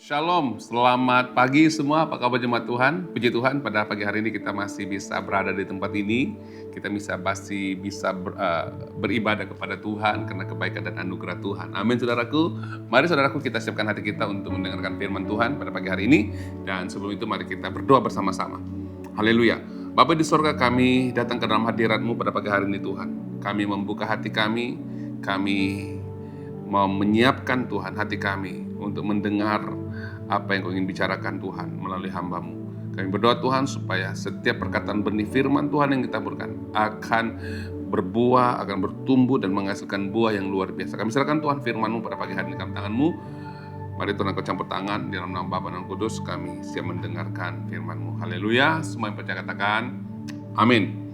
Shalom, selamat pagi semua, apa kabar jemaat Tuhan? Puji Tuhan, pada pagi hari ini kita masih bisa berada di tempat ini. Kita masih bisa beribadah kepada Tuhan karena kebaikan dan anugerah Tuhan. Amin saudaraku. Mari saudaraku kita siapkan hati kita untuk mendengarkan firman Tuhan pada pagi hari ini. Dan sebelum itu mari kita berdoa bersama-sama. Haleluya. Bapa di sorga, kami datang ke dalam hadirat-Mu pada pagi hari ini Tuhan. Kami membuka hati kami mau menyiapkan Tuhan hati kami untuk mendengar apa yang Kau ingin bicarakan Tuhan melalui hamba-Mu. Kami berdoa Tuhan supaya setiap perkataan benih firman Tuhan yang kita berikan akan berbuah, akan bertumbuh dan menghasilkan buah yang luar biasa. Kami serahkan Tuhan firman-Mu pada pagi hari ini dalam tangan-Mu. Mari Tuhan Engkau campur tangan di dalam nama Bapa dan Kudus, kami siap mendengarkan firman-Mu. Haleluya, semua yang percaya katakan amin.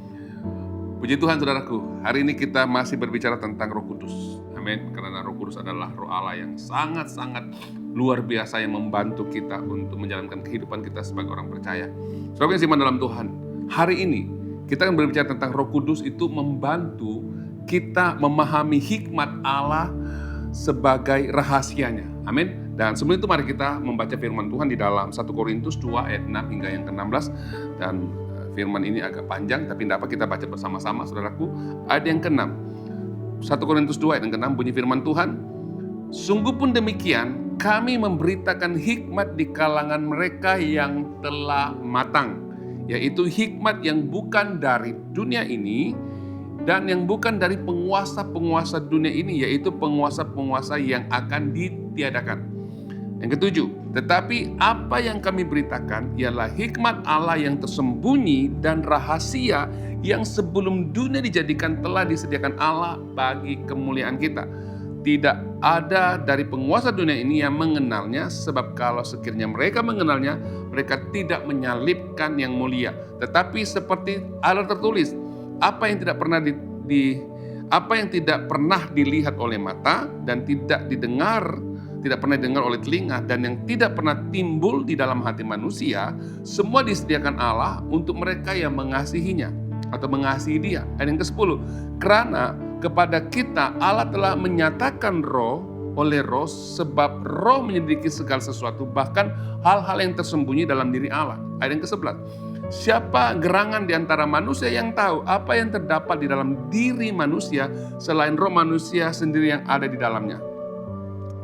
Puji Tuhan saudaraku, hari ini kita masih berbicara tentang Roh Kudus. Amin, karena Roh Kudus adalah Roh Allah yang sangat-sangat luar biasa yang membantu kita untuk menjalankan kehidupan kita sebagai orang percaya. Saudara yang simak dalam Tuhan, hari ini kita akan berbicara tentang Roh Kudus itu membantu kita memahami hikmat Allah sebagai rahasianya. Amin. Dan sebelum itu mari kita membaca firman Tuhan di dalam 1 Korintus 2 ayat 6 hingga yang ke-16. Dan firman ini agak panjang, tapi tidak apa kita baca bersama-sama saudaraku. Ayat yang ke-6. 1 Korintus 2 ayat yang ke-6 bunyi firman Tuhan. Sungguh pun demikian, kami memberitakan hikmat di kalangan mereka yang telah matang. Yaitu hikmat yang bukan dari dunia ini dan yang bukan dari penguasa-penguasa dunia ini, yaitu penguasa-penguasa yang akan ditiadakan. Yang ketujuh, tetapi apa yang kami beritakan ialah hikmat Allah yang tersembunyi dan rahasia yang sebelum dunia dijadikan telah disediakan Allah bagi kemuliaan kita. Tidak ada dari penguasa dunia ini yang mengenalnya, sebab kalau sekiranya mereka mengenalnya, mereka tidak menyalibkan yang mulia. Tetapi seperti ada tertulis, apa yang tidak pernah dilihat oleh mata dan tidak pernah didengar oleh telinga, dan yang tidak pernah timbul di dalam hati manusia, semua disediakan Allah untuk mereka yang mengasihinya atau mengasihi Dia. Ayat yang ke-10, karena kepada kita Allah telah menyatakan oleh roh, sebab roh menyelidiki segala sesuatu, bahkan hal-hal yang tersembunyi dalam diri Allah. Ayat yang ke-11, siapa gerangan di antara manusia yang tahu apa yang terdapat di dalam diri manusia selain roh manusia sendiri yang ada di dalamnya?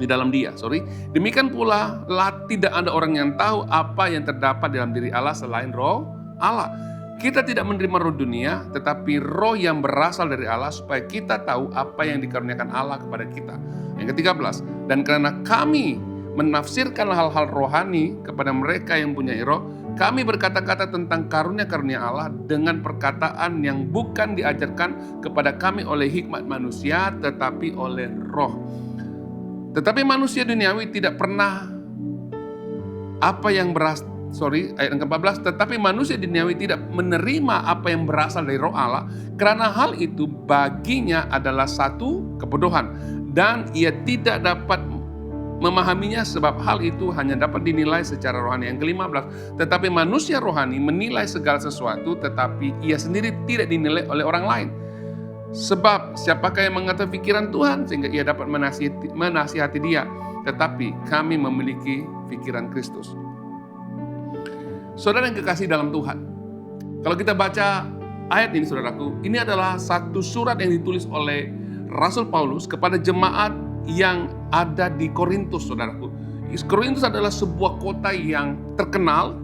Di dalam dia, Demikian pula tidak ada orang yang tahu apa yang terdapat dalam diri Allah selain roh Allah. Kita tidak menerima roh dunia, tetapi roh yang berasal dari Allah, supaya kita tahu apa yang dikaruniakan Allah kepada kita. Yang ke-13, dan karena kami menafsirkan hal-hal rohani kepada mereka yang punya roh, kami berkata-kata tentang karunia-karunia Allah dengan perkataan yang bukan diajarkan kepada kami oleh hikmat manusia, tetapi oleh roh. Tetapi manusia duniawi tidak pernah ayat yang ke-14, tetapi manusia duniawi tidak menerima apa yang berasal dari roh Allah, karena hal itu baginya adalah satu kebodohan, dan ia tidak dapat memahaminya, sebab hal itu hanya dapat dinilai secara rohani. Yang ke-15, tetapi manusia rohani menilai segala sesuatu, tetapi ia sendiri tidak dinilai oleh orang lain. Sebab siapakah yang mengetahui pikiran Tuhan sehingga ia dapat menasihati dia? Tetapi kami memiliki pikiran Kristus. Saudara yang kekasih dalam Tuhan, kalau kita baca ayat ini saudaraku, ini adalah satu surat yang ditulis oleh Rasul Paulus kepada jemaat yang ada di Korintus, saudaraku. Korintus adalah sebuah kota yang terkenal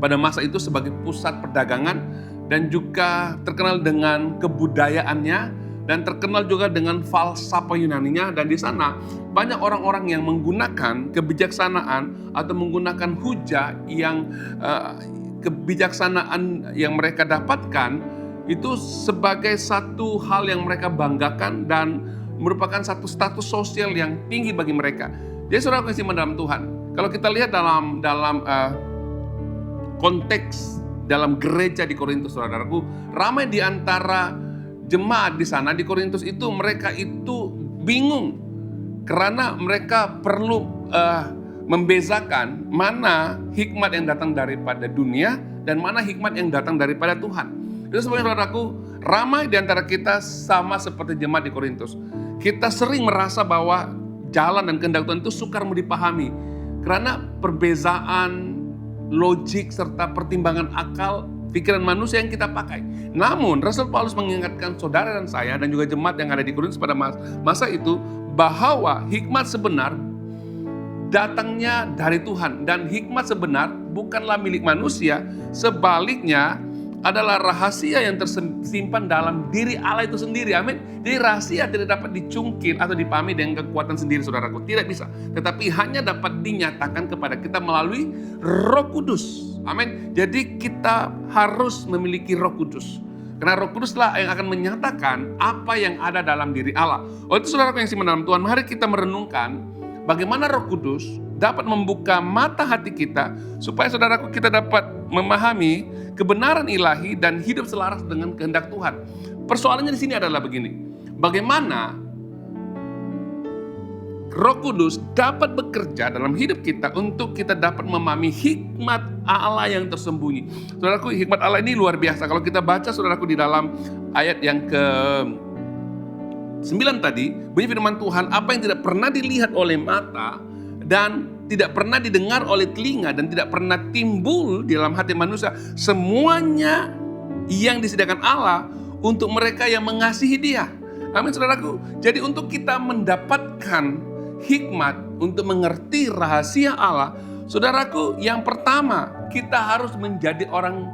pada masa itu sebagai pusat perdagangan, dan juga terkenal dengan kebudayaannya, dan terkenal juga dengan falsafah Yunaninya. Dan di sana banyak orang-orang yang menggunakan kebijaksanaan atau menggunakan hujah yang kebijaksanaan yang mereka dapatkan itu sebagai satu hal yang mereka banggakan dan merupakan satu status sosial yang tinggi bagi mereka. Jadi saudara kasih dalam Tuhan, kalau kita lihat dalam konteks dalam gereja di Korintus, saudaraku, ramai di antara jemaat di sana di Korintus itu, mereka itu bingung karena mereka perlu membezakan mana hikmat yang datang daripada dunia dan mana hikmat yang datang daripada Tuhan. Itu sebabnya saudaraku, ramai di antara kita sama seperti jemaat di Korintus. Kita sering merasa bahwa jalan dan kehendak Tuhan itu sukar mau dipahami. Karena perbezaan logik serta pertimbangan akal pikiran manusia yang kita pakai. Namun Rasul Paulus mengingatkan saudara dan saya dan juga jemaat yang ada di Korintus pada masa itu bahwa hikmat sebenar datangnya dari Tuhan, dan hikmat sebenar bukanlah milik manusia, sebaliknya adalah rahasia yang tersimpan dalam diri Allah itu sendiri. Amin. Jadi rahasia tidak dapat dicungkil atau dipahami dengan kekuatan sendiri, saudaraku. Tidak bisa. Tetapi hanya dapat dinyatakan kepada kita melalui Roh Kudus. Amin. Jadi kita harus memiliki Roh Kudus. Karena Roh Kuduslah yang akan menyatakan apa yang ada dalam diri Allah. Oleh itu saudaraku yang siman dalam Tuhan, mari kita merenungkan bagaimana Roh Kudus dapat membuka mata hati kita supaya saudaraku kita dapat memahami kebenaran ilahi dan hidup selaras dengan kehendak Tuhan. Persoalannya di sini adalah begini. Bagaimana Roh Kudus dapat bekerja dalam hidup kita untuk kita dapat memahami hikmat Allah yang tersembunyi. Saudaraku, hikmat Allah ini luar biasa. Kalau kita baca saudaraku di dalam ayat yang ke-9 tadi, bunyi firman Tuhan, apa yang tidak pernah dilihat oleh mata dan tidak pernah didengar oleh telinga dan tidak pernah timbul di dalam hati manusia, semuanya yang disediakan Allah untuk mereka yang mengasihi Dia. Amin saudaraku. Jadi untuk kita mendapatkan hikmat untuk mengerti rahasia Allah, saudaraku, yang pertama kita harus menjadi orang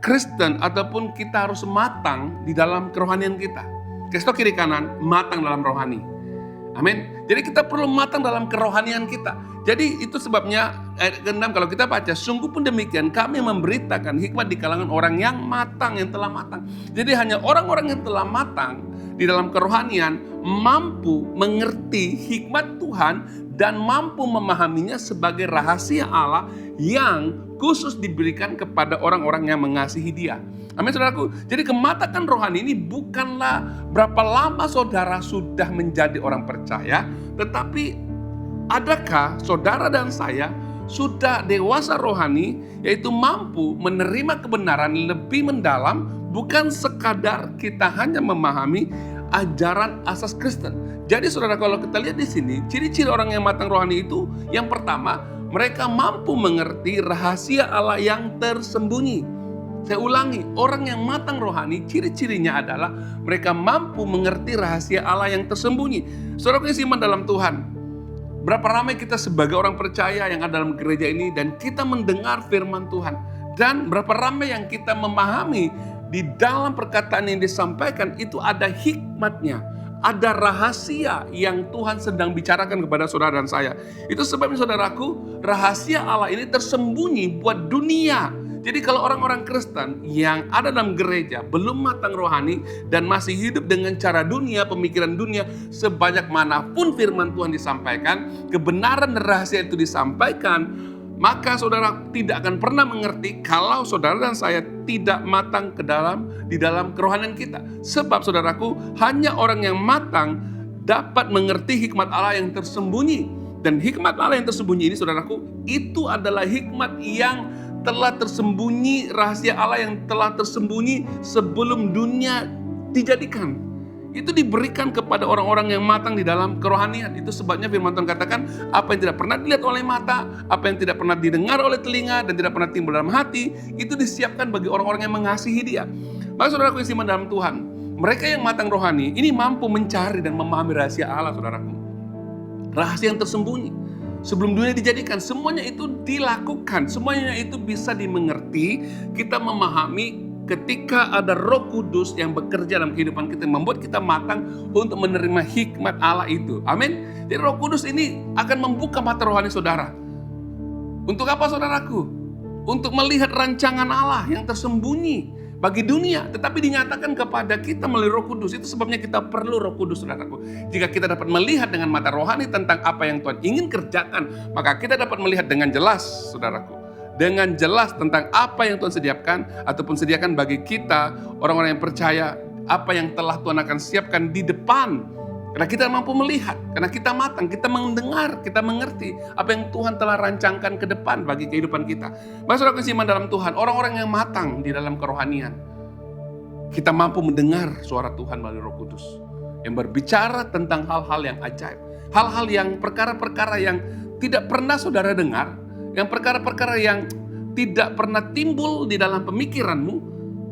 Kristen ataupun kita harus matang di dalam kerohanian kita. Kestok kiri kanan, matang dalam rohani. Amin. Jadi kita perlu matang dalam kerohanian kita. Jadi itu sebabnya ayat ke-6 kalau kita baca, sungguh pun demikian kami memberitakan hikmat di kalangan orang yang matang, yang telah matang. Jadi hanya orang-orang yang telah matang di dalam kerohanian mampu mengerti hikmat Tuhan dan mampu memahaminya sebagai rahasia Allah yang khusus diberikan kepada orang-orang yang mengasihi Dia. Amin saudaraku. Jadi kematangan rohani ini bukanlah berapa lama saudara sudah menjadi orang percaya, tetapi adakah saudara dan saya sudah dewasa rohani, yaitu mampu menerima kebenaran lebih mendalam, bukan sekadar kita hanya memahami ajaran asas Kristen. Jadi saudara, kalau kita lihat di sini, ciri-ciri orang yang matang rohani itu, yang pertama, mereka mampu mengerti rahasia Allah yang tersembunyi. Saya ulangi, orang yang matang rohani, ciri-cirinya adalah mereka mampu mengerti rahasia Allah yang tersembunyi. Saudara yang iman dalam Tuhan, berapa ramai kita sebagai orang percaya yang ada dalam gereja ini dan kita mendengar firman Tuhan, dan berapa ramai yang kita memahami di dalam perkataan yang disampaikan itu ada hikmatnya, ada rahasia yang Tuhan sedang bicarakan kepada saudara dan saya. Itu sebabnya saudaraku, rahasia Allah ini tersembunyi buat dunia. Jadi kalau orang-orang Kristen yang ada dalam gereja belum matang rohani dan masih hidup dengan cara dunia, pemikiran dunia, sebanyak manapun firman Tuhan disampaikan, kebenaran dan rahasia itu disampaikan, maka saudara tidak akan pernah mengerti kalau saudara dan saya tidak matang di dalam kerohanian kita. Sebab saudaraku, hanya orang yang matang dapat mengerti hikmat Allah yang tersembunyi. Dan hikmat Allah yang tersembunyi ini saudaraku, itu adalah hikmat yang telah tersembunyi, rahasia Allah yang telah tersembunyi sebelum dunia dijadikan. Itu diberikan kepada orang-orang yang matang di dalam kerohanian. Itu sebabnya firman Tuhan katakan, apa yang tidak pernah dilihat oleh mata, apa yang tidak pernah didengar oleh telinga, dan tidak pernah timbul dalam hati, itu disiapkan bagi orang-orang yang mengasihi Dia. Maka saudaraku yang iman dalam Tuhan, mereka yang matang rohani ini mampu mencari dan memahami rahasia Allah, saudaraku. Rahasia yang tersembunyi. Sebelum dunia dijadikan, semuanya itu dilakukan, semuanya itu bisa dimengerti. Kita memahami ketika ada Roh Kudus yang bekerja dalam kehidupan kita, membuat kita matang untuk menerima hikmat Allah itu. Amin. Jadi Roh Kudus ini akan membuka mata rohani saudara. Untuk apa saudaraku? Untuk melihat rancangan Allah yang tersembunyi bagi dunia, tetapi dinyatakan kepada kita melalui Roh Kudus. Itu sebabnya kita perlu Roh Kudus, saudaraku. Jika kita dapat melihat dengan mata rohani tentang apa yang Tuhan ingin kerjakan, maka kita dapat melihat dengan jelas, saudaraku, dengan jelas tentang apa yang Tuhan sediakan bagi kita, orang-orang yang percaya, apa yang telah Tuhan akan siapkan di depan. Karena kita mampu melihat, karena kita matang, kita mendengar, kita mengerti apa yang Tuhan telah rancangkan ke depan bagi kehidupan kita. Maka saudara iman dalam Tuhan, orang-orang yang matang di dalam kerohanian, kita mampu mendengar suara Tuhan melalui Roh Kudus yang berbicara tentang hal-hal yang ajaib, hal-hal yang perkara-perkara yang tidak pernah saudara dengar, yang perkara-perkara yang tidak pernah timbul di dalam pemikiranmu,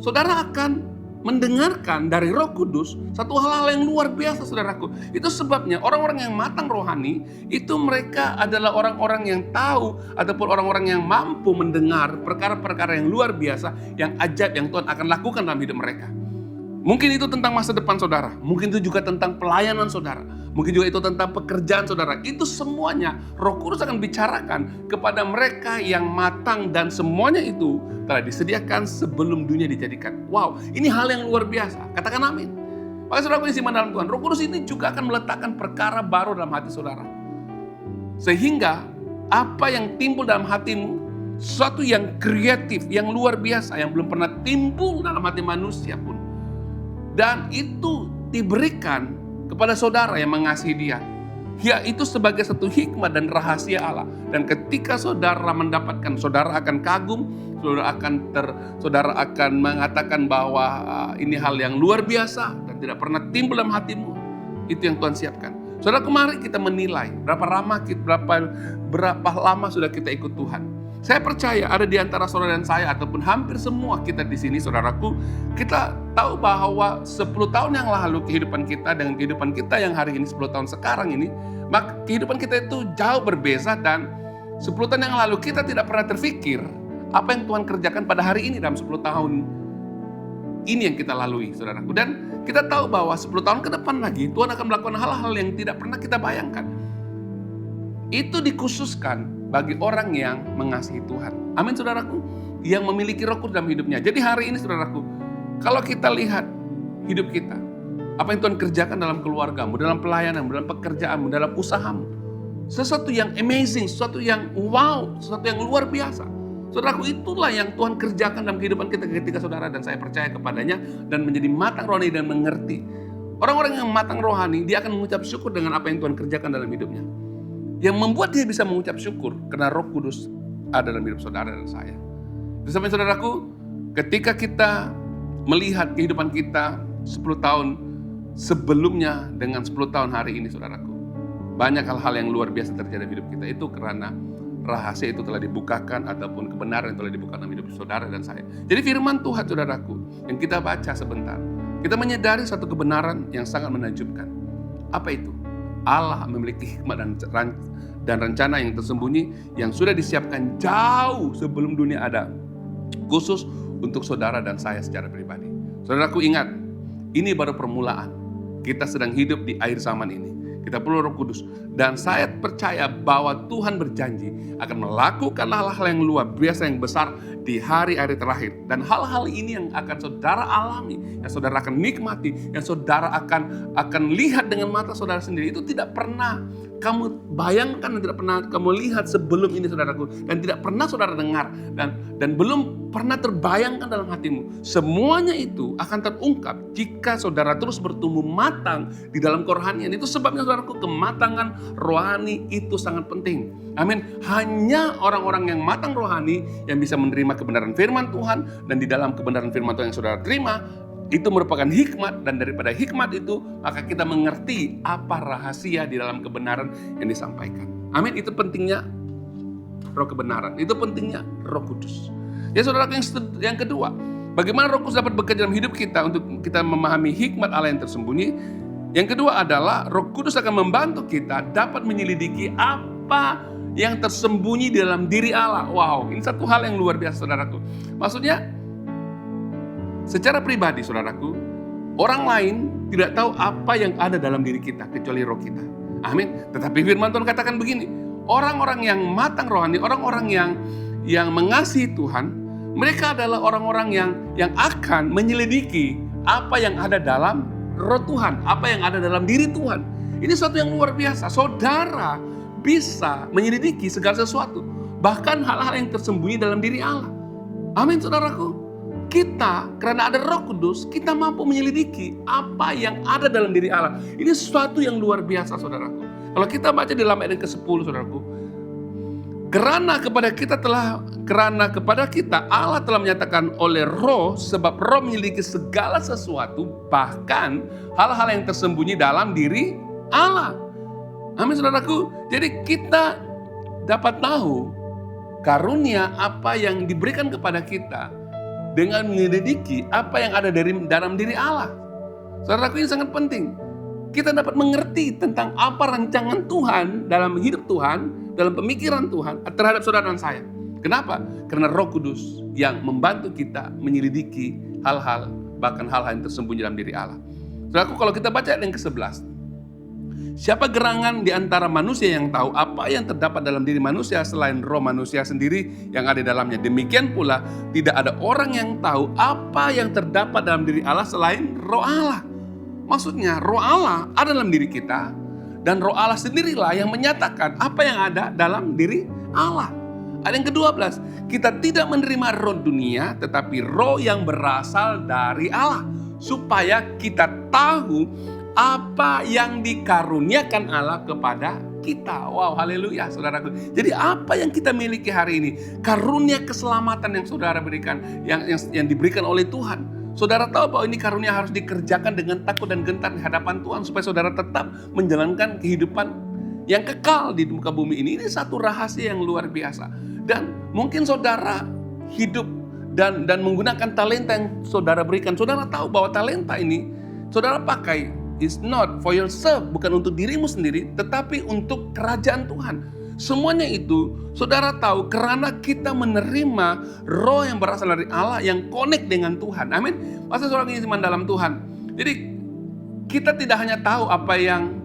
saudara akan mendengarkan dari Roh Kudus satu hal-hal yang luar biasa, saudaraku. Itu sebabnya orang-orang yang matang rohani itu mereka adalah orang-orang yang tahu ataupun orang-orang yang mampu mendengar perkara-perkara yang luar biasa, yang ajaib yang Tuhan akan lakukan dalam hidup mereka. Mungkin itu tentang masa depan saudara, mungkin itu juga tentang pelayanan saudara, mungkin juga itu tentang pekerjaan saudara. Itu semuanya Roh Kudus akan bicarakan kepada mereka yang matang, dan semuanya itu telah disediakan sebelum dunia dijadikan. Wow, ini hal yang luar biasa. Katakan amin. Maka saudara yang dalam Tuhan, Roh Kudus ini juga akan meletakkan perkara baru dalam hati saudara. Sehingga apa yang timbul dalam hatimu, sesuatu yang kreatif, yang luar biasa, yang belum pernah timbul dalam hati manusia pun, dan itu diberikan kepada saudara yang mengasihi dia. Ya, itu sebagai satu hikmat dan rahasia Allah. Dan ketika saudara mendapatkan, saudara akan kagum, saudara akan mengatakan bahwa ini hal yang luar biasa dan tidak pernah timbul dalam hatimu. Itu yang Tuhan siapkan. Saudara, kemarin kita menilai berapa lama sudah kita ikut Tuhan. Saya percaya ada di antara saudara dan saya, ataupun hampir semua kita di sini, saudaraku, kita tahu bahwa 10 tahun yang lalu kehidupan kita dengan kehidupan kita yang hari ini 10 tahun sekarang ini, maka kehidupan kita itu jauh berbeza. Dan 10 tahun yang lalu kita tidak pernah terfikir apa yang Tuhan kerjakan pada hari ini dalam 10 tahun ini yang kita lalui, saudaraku. Dan kita tahu bahwa 10 tahun ke depan lagi Tuhan akan melakukan hal-hal yang tidak pernah kita bayangkan. Itu dikhususkan bagi orang yang mengasihi Tuhan. Amin, saudaraku. Yang memiliki Roh Kudus dalam hidupnya. Jadi hari ini, saudaraku, kalau kita lihat hidup kita, apa yang Tuhan kerjakan dalam keluargamu, dalam pelayananmu, dalam pekerjaanmu, dalam usahamu, sesuatu yang amazing, sesuatu yang wow, sesuatu yang luar biasa. Saudaraku, itulah yang Tuhan kerjakan dalam kehidupan kita ketika saudara dan saya percaya kepadanya dan menjadi matang rohani dan mengerti. Orang-orang yang matang rohani, dia akan mengucap syukur dengan apa yang Tuhan kerjakan dalam hidupnya. Yang membuat dia bisa mengucap syukur karena Roh Kudus ada dalam hidup saudara dan saya. Bersama saudaraku, ketika kita melihat kehidupan kita 10 tahun sebelumnya dengan 10 tahun hari ini, saudaraku, banyak hal-hal yang luar biasa terjadi dalam hidup kita. Itu karena rahasia itu telah dibukakan ataupun kebenaran yang telah dibukakan dalam hidup saudara dan saya. Jadi firman Tuhan, saudaraku, yang kita baca sebentar, kita menyadari satu kebenaran yang sangat menakjubkan. Apa itu? Allah memiliki hikmat dan rencana yang tersembunyi yang sudah disiapkan jauh sebelum dunia ada, khusus untuk saudara dan saya secara pribadi. Saudaraku, ingat, ini baru permulaan. Kita sedang hidup di akhir zaman ini. Kita perlu Roh Kudus. Dan saya percaya bahwa Tuhan berjanji akan melakukan hal-hal yang luar biasa, yang besar di hari-hari terakhir. Dan hal-hal ini yang akan saudara alami, yang saudara akan nikmati, yang saudara akan lihat dengan mata saudara sendiri. Itu tidak pernah kamu bayangkan dan tidak pernah kamu lihat sebelum ini, saudaraku. Dan tidak pernah saudara dengar. Dan belum pernah terbayangkan dalam hatimu. Semuanya itu akan terungkap jika saudara terus bertumbuh matang di dalam kerohanian. Itu sebabnya, saudaraku, kematangan rohani itu sangat penting. Amin. Hanya orang-orang yang matang rohani yang bisa menerima kebenaran firman Tuhan, dan di dalam kebenaran firman Tuhan yang saudara terima itu merupakan hikmat, dan daripada hikmat itu maka kita mengerti apa rahasia di dalam kebenaran yang disampaikan. Amin. Itu pentingnya roh kebenaran, itu pentingnya Roh Kudus. Ya, saudara, yang kedua, bagaimana Roh Kudus dapat bekerja dalam hidup kita untuk kita memahami hikmat Allah yang tersembunyi. Yang kedua adalah Roh Kudus akan membantu kita dapat menyelidiki apa yang tersembunyi di dalam diri Allah. Wow, ini satu hal yang luar biasa, saudaraku. Maksudnya, secara pribadi, saudaraku, orang lain tidak tahu apa yang ada dalam diri kita kecuali roh kita. Amin. Tetapi firman Tuhan katakan begini, orang-orang yang matang rohani, orang-orang yang mengasihi Tuhan, mereka adalah orang-orang yang akan menyelidiki apa yang ada dalam roh Tuhan, apa yang ada dalam diri Tuhan. Ini sesuatu yang luar biasa. Saudara bisa menyelidiki segala sesuatu, bahkan hal-hal yang tersembunyi dalam diri Allah. Amin, saudaraku. Kita, karena ada Roh Kudus, kita mampu menyelidiki apa yang ada dalam diri Allah. Ini sesuatu yang luar biasa, saudaraku. Kalau kita baca di dalam ayat ke-10, saudaraku, Karena kepada kita Allah telah menyatakan oleh Roh, sebab Roh memiliki segala sesuatu, bahkan hal-hal yang tersembunyi dalam diri Allah. Amin, saudaraku. Jadi kita dapat tahu karunia apa yang diberikan kepada kita dengan menyelidiki apa yang ada dalam diri Allah. Saudaraku, ini sangat penting. Kita dapat mengerti tentang apa rancangan Tuhan dalam hidup Tuhan, dalam pemikiran Tuhan terhadap saudara dan saya. Kenapa? Karena Roh Kudus yang membantu kita menyelidiki hal-hal, bahkan hal-hal yang tersembunyi dalam diri Allah. Saudaraku, kalau kita baca ayat yang ke-11, siapa gerangan di antara manusia yang tahu apa yang terdapat dalam diri manusia selain roh manusia sendiri yang ada di dalamnya? Demikian pula tidak ada orang yang tahu apa yang terdapat dalam diri Allah selain roh Allah. Maksudnya roh Allah ada dalam diri kita, dan roh Allah sendirilah yang menyatakan apa yang ada dalam diri Allah. Ada yang ke-12, kita tidak menerima roh dunia tetapi roh yang berasal dari Allah, supaya kita tahu apa yang dikaruniakan Allah kepada kita. Wow, haleluya saudaraku. Jadi apa yang kita miliki hari ini, karunia keselamatan yang saudara berikan, yang diberikan oleh Tuhan. Saudara tahu bahwa ini karunia harus dikerjakan dengan takut dan gentar di hadapan Tuhan, supaya saudara tetap menjalankan kehidupan yang kekal di muka bumi ini. Ini satu rahasia yang luar biasa. Dan mungkin saudara hidup dan menggunakan talenta yang saudara berikan. Saudara tahu bahwa talenta ini saudara pakai is not for yourself, bukan untuk dirimu sendiri, tetapi untuk kerajaan Tuhan. Semuanya itu saudara tahu karena kita menerima roh yang berasal dari Allah yang connect dengan Tuhan. Amin. Masa saudara ini iman dalam Tuhan. Jadi kita tidak hanya tahu apa yang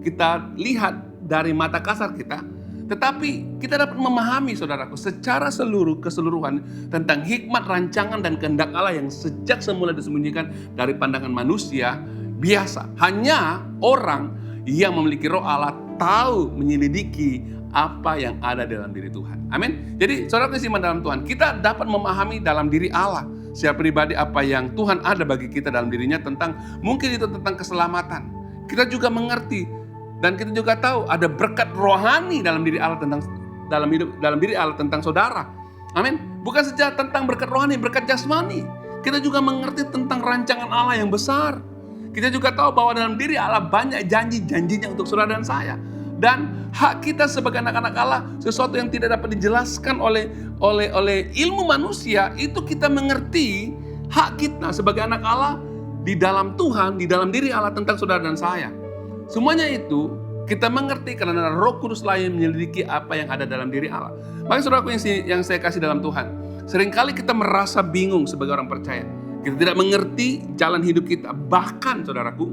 kita lihat dari mata kasar kita, tetapi kita dapat memahami saudaraku secara keseluruhan tentang hikmat, rancangan, dan kehendak Allah yang sejak semula disembunyikan dari pandangan manusia biasa. Hanya orang yang memiliki roh Allah tahu menyelidiki apa yang ada dalam diri Tuhan. Amin. Jadi saudara iman dalam Tuhan, kita dapat memahami dalam diri Allah secara pribadi apa yang Tuhan ada bagi kita dalam dirinya, tentang mungkin itu tentang keselamatan. Kita juga mengerti dan kita juga tahu ada berkat rohani dalam diri Allah tentang dalam diri Allah tentang saudara. Amin. Bukan saja tentang berkat rohani, berkat jasmani. Kita juga mengerti tentang rancangan Allah yang besar. Kita juga tahu bahwa dalam diri Allah banyak janji-janjinya untuk saudara dan saya. Dan hak kita sebagai anak-anak Allah, sesuatu yang tidak dapat dijelaskan oleh ilmu manusia, itu kita mengerti hak kita sebagai anak Allah di dalam Tuhan, di dalam diri Allah tentang saudara dan saya. Semuanya itu kita mengerti karena Roh Kudus lain menyelidiki apa yang ada dalam diri Allah. Maka saudaraku yang saya kasih dalam Tuhan, seringkali kita merasa bingung sebagai orang percaya. Kita tidak mengerti jalan hidup kita. Bahkan saudaraku,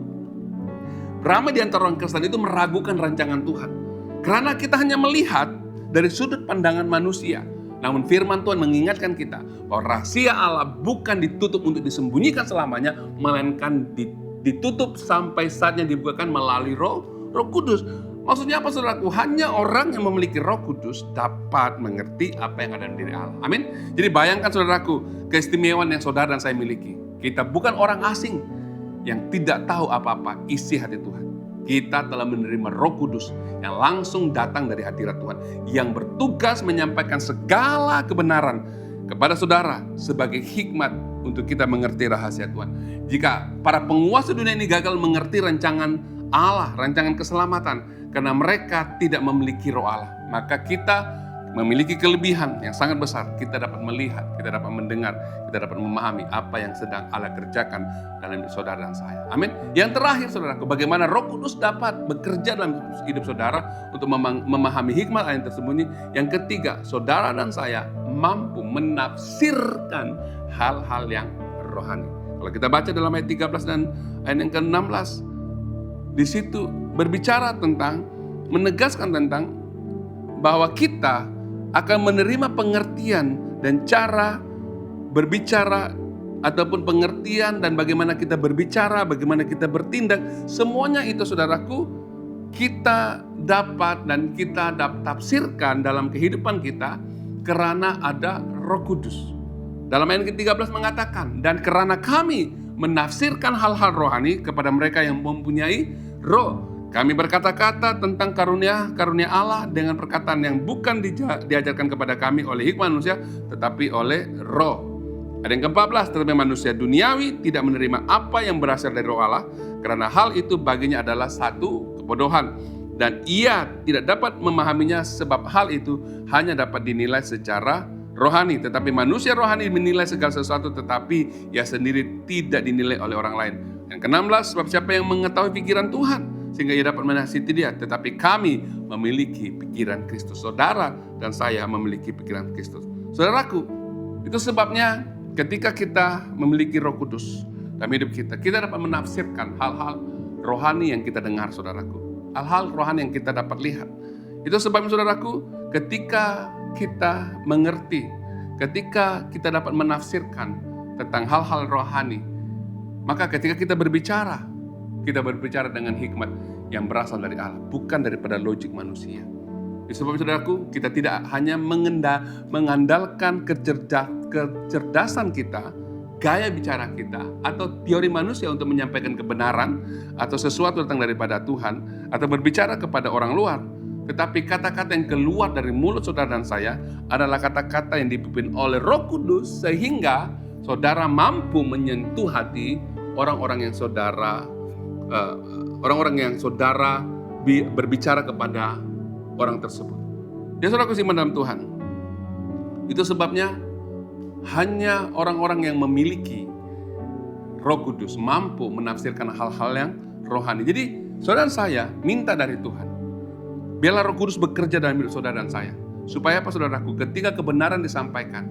ramai di antara orang Kristen itu meragukan rancangan Tuhan. Karena kita hanya melihat dari sudut pandangan manusia. Namun firman Tuhan mengingatkan kita bahwa rahasia Allah bukan ditutup untuk disembunyikan selamanya, melainkan ditutup sampai saatnya dibukakan melalui Roh Kudus. Maksudnya apa saudaraku? Hanya orang yang memiliki Roh Kudus dapat mengerti apa yang ada di diri Allah. Amin. Jadi bayangkan saudaraku, keistimewaan yang saudara dan saya miliki. Kita bukan orang asing yang tidak tahu apa-apa isi hati Tuhan. Kita telah menerima Roh Kudus yang langsung datang dari hadirat Tuhan, yang bertugas menyampaikan segala kebenaran kepada saudara sebagai hikmat untuk kita mengerti rahasia Tuhan. Jika para penguasa dunia ini gagal mengerti rancangan Allah, rancangan keselamatan, karena mereka tidak memiliki roh Allah, maka kita memiliki kelebihan yang sangat besar. Kita dapat melihat, kita dapat mendengar, kita dapat memahami apa yang sedang Allah kerjakan dalam hidup saudara dan saya. Amin. Yang terakhir saudaraku, bagaimana Roh Kudus dapat bekerja dalam hidup saudara untuk memahami hikmat yang tersembunyi. Yang ketiga, saudara dan saya mampu menafsirkan hal-hal yang rohani. Kalau kita baca dalam ayat 13 dan ayat yang ke-16, di situ berbicara tentang, menegaskan tentang bahwa kita akan menerima pengertian dan cara berbicara, ataupun pengertian dan bagaimana kita berbicara, bagaimana kita bertindak. Semuanya itu saudaraku, kita dapat dan kita tafsirkan dalam kehidupan kita karena ada Roh Kudus. Dalam ayat ke-13 mengatakan, dan karena kami menafsirkan hal-hal rohani kepada mereka yang mempunyai roh. Kami berkata-kata tentang karunia Allah dengan perkataan yang bukan diajarkan kepada kami oleh hikmat manusia, tetapi oleh roh. Ada yang ke-14, tetapi manusia duniawi tidak menerima apa yang berasal dari roh Allah, karena hal itu baginya adalah satu kebodohan, dan ia tidak dapat memahaminya sebab hal itu hanya dapat dinilai secara rohani. Tetapi manusia rohani menilai segala sesuatu, tetapi ia sendiri tidak dinilai oleh orang lain. Yang ke-16, sebab siapa yang mengetahui pikiran Tuhan sehingga ia dapat menasihati dia. Tetapi kami memiliki pikiran Kristus. Saudara dan saya memiliki pikiran Kristus. Saudaraku, itu sebabnya ketika kita memiliki Roh Kudus dalam hidup kita, kita dapat menafsirkan hal-hal rohani yang kita dengar, saudaraku. Hal-hal rohani yang kita dapat lihat. Itu sebabnya, saudaraku, ketika kita mengerti, ketika kita dapat menafsirkan tentang hal-hal rohani, maka ketika kita berbicara dengan hikmat yang berasal dari Allah, bukan daripada logik manusia. Itu sebabnya, saudaraku, kita tidak hanya mengandalkan kecerdasan kita, gaya bicara kita, atau teori manusia untuk menyampaikan kebenaran atau sesuatu datang daripada Tuhan, atau berbicara kepada orang luar. Tetapi kata-kata yang keluar dari mulut saudara dan saya adalah kata-kata yang dipimpin oleh Roh Kudus, sehingga saudara mampu menyentuh hati orang-orang yang saudara berbicara kepada orang tersebut. Ya, saudaraku siman dalam Tuhan. Itu sebabnya hanya orang-orang yang memiliki Roh Kudus mampu menafsirkan hal-hal yang rohani. Jadi saudara dan saya minta dari Tuhan, biarlah Roh Kudus bekerja dalam hidup saudara dan saya. Supaya apa, saudaraku? Ketika kebenaran disampaikan,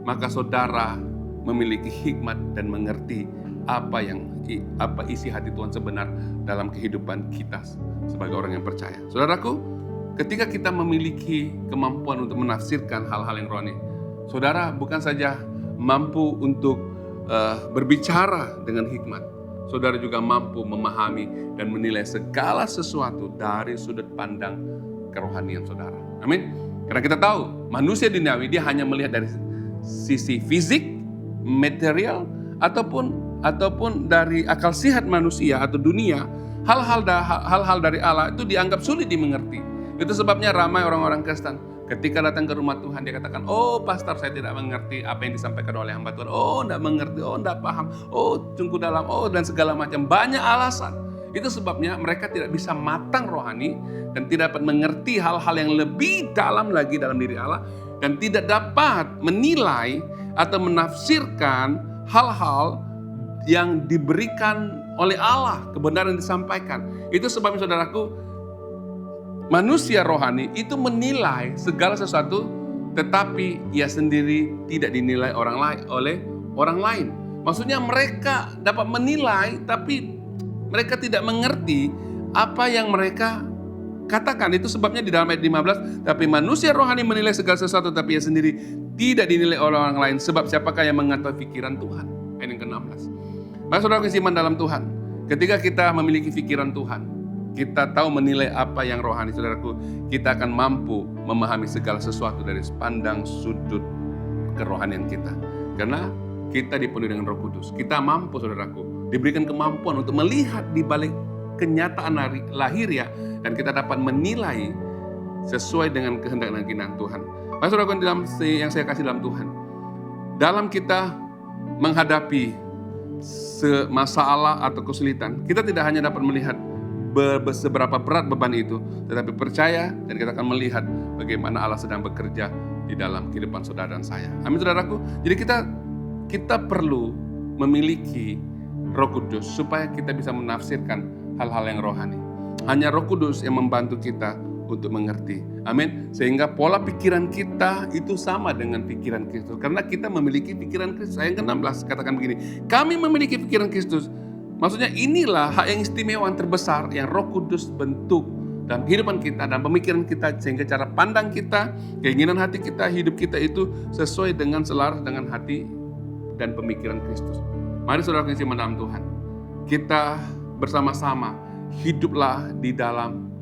maka saudara memiliki hikmat dan mengerti apa isi hati Tuhan sebenar dalam kehidupan kita sebagai orang yang percaya. Saudaraku, ketika kita memiliki kemampuan untuk menafsirkan hal-hal yang rohani, saudara bukan saja mampu untuk berbicara dengan hikmat, saudara juga mampu memahami dan menilai segala sesuatu dari sudut pandang kerohanian saudara. Amin. Karena kita tahu manusia duniawi dia hanya melihat dari sisi fisik, material, ataupun dari akal sehat manusia atau dunia. Hal-hal dari Allah itu dianggap sulit dimengerti. Itu sebabnya ramai orang-orang Kristen ketika datang ke rumah Tuhan, dia katakan, oh pastor, saya tidak mengerti apa yang disampaikan oleh hamba Tuhan. Oh tidak mengerti, oh tidak paham, oh sungguh dalam, oh dan segala macam. Banyak alasan. Itu sebabnya mereka tidak bisa matang rohani dan tidak dapat mengerti hal-hal yang lebih dalam lagi dalam diri Allah, dan tidak dapat menilai atau menafsirkan hal-hal yang diberikan oleh Allah, kebenaran yang disampaikan. Itu sebabnya, saudaraku, manusia rohani itu menilai segala sesuatu, tetapi ia sendiri tidak dinilai oleh orang lain. Maksudnya mereka dapat menilai, tapi mereka tidak mengerti apa yang mereka katakan. Itu sebabnya di dalam ayat 15, tapi manusia rohani menilai segala sesuatu, tapi ia sendiri tidak dinilai oleh orang lain. Sebab siapakah yang mengetahui pikiran Tuhan? Ayat yang ke-16. Maka saudara kesiman dalam Tuhan, ketika kita memiliki pikiran Tuhan, kita tahu menilai apa yang rohani, saudaraku, kita akan mampu memahami segala sesuatu dari pandang sudut kerohanian kita. Karena kita dipenuhi dengan Roh Kudus. Kita mampu, saudaraku, diberikan kemampuan untuk melihat di balik kenyataan lahiriah, dan kita dapat menilai sesuai dengan kehendak dan keinginan Tuhan. Maka saudaraku yang saya kasih dalam Tuhan, dalam kita menghadapi masalah atau kesulitan, kita tidak hanya dapat melihat seberapa berat beban itu, tetapi percaya dan kita akan melihat bagaimana Allah sedang bekerja di dalam kehidupan saudara dan saya. Amin, saudaraku. Jadi kita perlu memiliki Roh Kudus supaya kita bisa menafsirkan hal-hal yang rohani. Hanya Roh Kudus yang membantu kita untuk mengerti. Amin. Sehingga pola pikiran kita itu sama dengan pikiran Kristus. Karena kita memiliki pikiran Kristus. Ayat ke-16 katakan begini, kami memiliki pikiran Kristus. Maksudnya inilah hak yang istimewa yang terbesar yang Roh Kudus bentuk dalam kehidupan kita dan pemikiran kita, sehingga cara pandang kita, keinginan hati kita, hidup kita itu sesuai dengan selaras dengan hati dan pemikiran Kristus. Mari saudara yang dimuliakan dalam Tuhan, kita bersama-sama hiduplah di dalam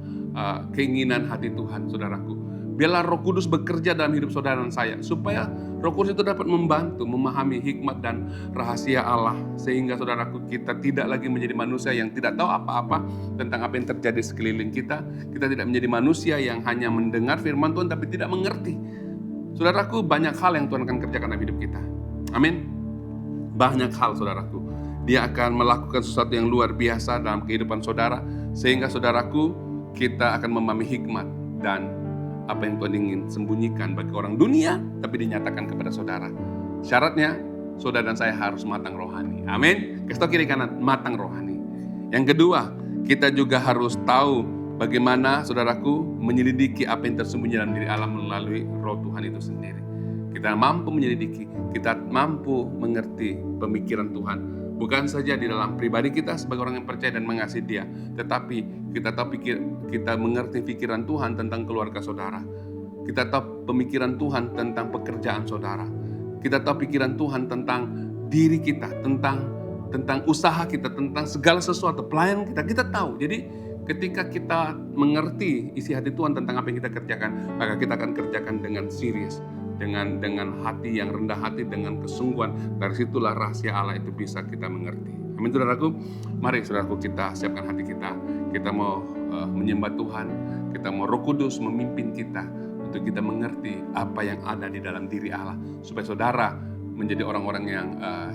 keinginan hati Tuhan, saudaraku. Biarlah Roh Kudus bekerja dalam hidup saudara dan saya, supaya Roh Kudus itu dapat membantu memahami hikmat dan rahasia Allah, sehingga saudaraku, kita tidak lagi menjadi manusia yang tidak tahu apa-apa tentang apa yang terjadi sekeliling kita. Kita tidak menjadi manusia yang hanya mendengar firman Tuhan tapi tidak mengerti. Saudaraku, banyak hal yang Tuhan akan kerjakan dalam hidup kita. Amin. Banyak hal, saudaraku. Dia akan melakukan sesuatu yang luar biasa dalam kehidupan saudara, sehingga saudaraku, kita akan memahami hikmat dan apa yang Tuhan ingin sembunyikan bagi orang dunia, tapi dinyatakan kepada saudara. Syaratnya, saudara dan saya harus matang rohani. Amin. Kasih tahu kiri kanan, matang rohani. Yang kedua, kita juga harus tahu bagaimana saudaraku menyelidiki apa yang tersembunyi dalam diri Allah melalui roh Tuhan itu sendiri. Kita mampu menyelidiki, kita mampu mengerti pemikiran Tuhan. Bukan saja di dalam pribadi kita sebagai orang yang percaya dan mengasihi Dia, tetapi kita mengerti pikiran Tuhan tentang keluarga saudara. Kita tahu pemikiran Tuhan tentang pekerjaan saudara. Kita tahu pikiran Tuhan tentang diri kita, tentang usaha kita, tentang segala sesuatu, pelayanan kita. Kita tahu. Jadi ketika kita mengerti isi hati Tuhan tentang apa yang kita kerjakan, maka kita akan kerjakan dengan serius, dengan hati yang rendah hati, dengan kesungguhan. Dari situlah rahasia Allah itu bisa kita mengerti. Amin, saudaraku. Mari saudaraku, kita siapkan hati kita. Kita mau menyembah Tuhan. Kita mau Roh Kudus memimpin kita untuk kita mengerti apa yang ada di dalam diri Allah, supaya saudara menjadi orang-orang yang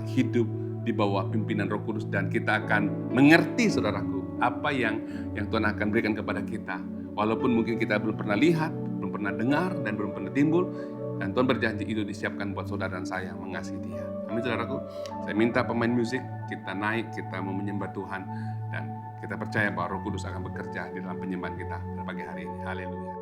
hidup di bawah pimpinan Roh Kudus, dan kita akan mengerti, saudaraku, apa yang Tuhan akan berikan kepada kita. Walaupun mungkin kita belum pernah lihat, belum pernah dengar, dan belum pernah timbul, dan Tuhan berjanji itu disiapkan buat saudara dan saya yang mengasihi Dia. Amin, saudaraku. Saya minta pemain musik, kita naik, kita mau menyembah Tuhan, dan kita percaya bahwa Roh Kudus akan bekerja di dalam penyembahan kita pada pagi hari ini. Haleluya.